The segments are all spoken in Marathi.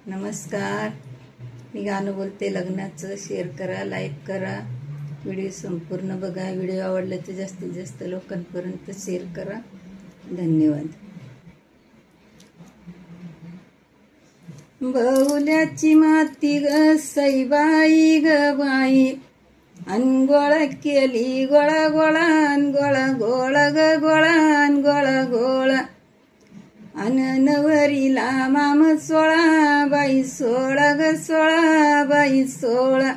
नमस्कार. मी गाणं बोलते लग्नाचं. शेअर करा, लाईक करा, व्हिडिओ संपूर्ण बघा. व्हिडिओ आवडला तर जास्तीत जास्त लोकांपर्यंत शेअर करा. धन्यवाद. बहुल्याची माती ग सईबाई ग बाई, अन गोळा केली गोळा गोळा, अन गोळा गोळा ग गोळा, अन गोळा गोळा, अन नवरीला माम 16 बाई 16 ग 16 बाई 16.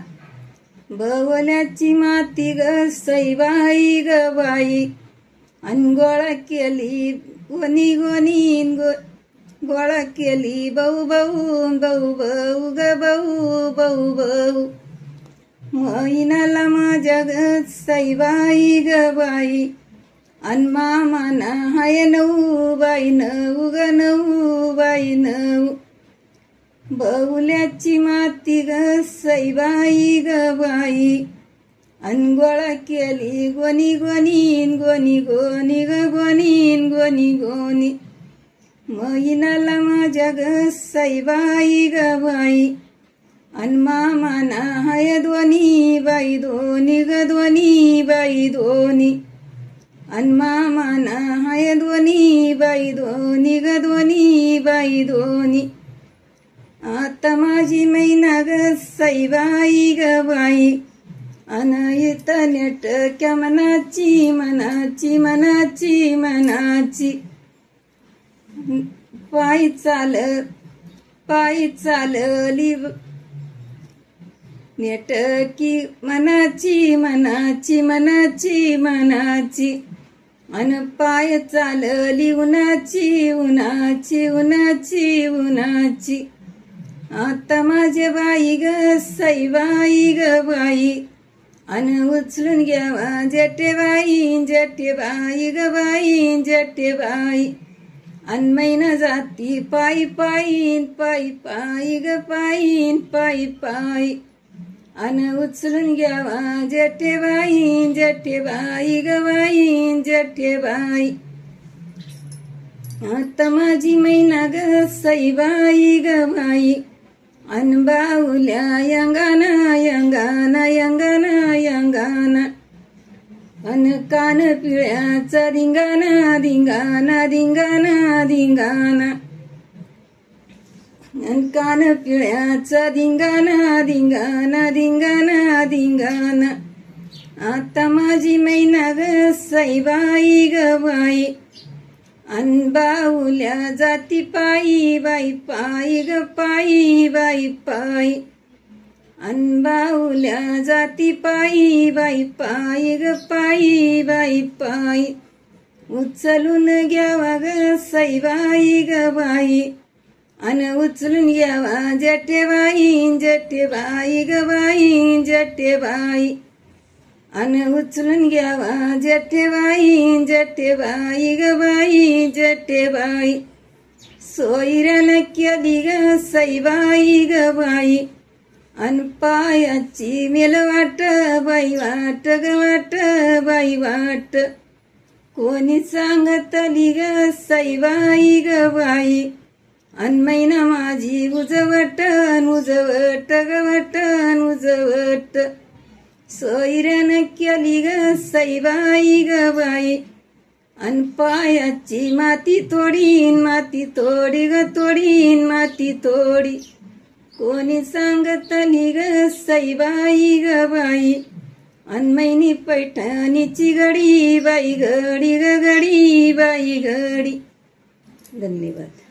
बहुल्याची माती ग सईबाई ग बाई, अन गोळा केली गोनी गोनी गोळा केली बहु बहु बहु बहु ग बहु बहु बहु. महिनाला माझ्या ग सईबाई ग बाई, अन मामाना हाय 9 बाई 9 ग 9 बाई 9. बहुल्याची माती ग सईबाई ग बाई, अन गोळा केली गोनी गोनी गोनी गोनी ग गोनी गोनी गोनी. महिनाला माझ्या ग सईबाई ग बाई, अन मामाना हाय दोनी बाई दोनी ग दोनी बाई दोनी. अन मामाना हाय दोनी बाई दोनी ग दोनी बाई दोनी. आता माझी मैना ग सईबाई ग बाई, अन इथं नेटक्या मनाची मनाची मनाची मनाची. पायी चालली नेटकी मनाची मनाची मनाची मनाची. अन पाय चालली उन्हाची उन्हाची उन्हाची उन्हाची. आता माझे बाई ग सईबाई ग बाई, अन उचलून घ्यावा जेठेबाई जेठेबाई ग बाई जेठेबाई. अन मैना जाती पायी पायी पायी पायी ग पायी पायी पायी. अन उचलून घ्यावा जेठेबाई जेठेबाई ग बाई जेठेबाई. आता माझी मैना ग सईबाई ग बाई, अन बाहुल्या यंगाना यंगाना यंगाना यंगाना. अन कान पिळ्याचा धिंगाणा धिंगाणा धिंगाणा धिंगाणा. अन कान पिळ्याचा धिंगाणा धिंगाणा धिंगाणा धिंगाणा. आता माझी मैना ग सईबाई ग बाई, अन बाहुल्या जाती पायी बाई पायी ग पायी बाई पायी. अन बाहुल्या जाती पायी बाई पायी ग पायी बाई पायी. उचलून घ्यावा ग सईबाई ग बाई, अन उचलून घ्यावा जेठेबाई जेठेबाई ग बाई जेठेबाई. अन उचलून घ्यावा जेठेबाई जेठेबाई ग बाई जेठेबाई. सोयऱ्यानं केली ग सईबाई ग बाई, अन पायाची मेल वाट बाई वाट ग वाट बाई वाट. कोणी सांगतली ग सईबाई ग बाई, अन मैना माझी उजवटन उजवट ग वटन उजवट. सोयऱ्यानं केली ग सईबाई ग बाई, अन पायाची माती तोडीन माती तोडी ग तोडीन माती तोडी. कोणी सांगतली ग सईबाई ग बाई, अन मैनी पैठणीची घडी बाई घडी ग घडी बाई घडी. धन्यवाद.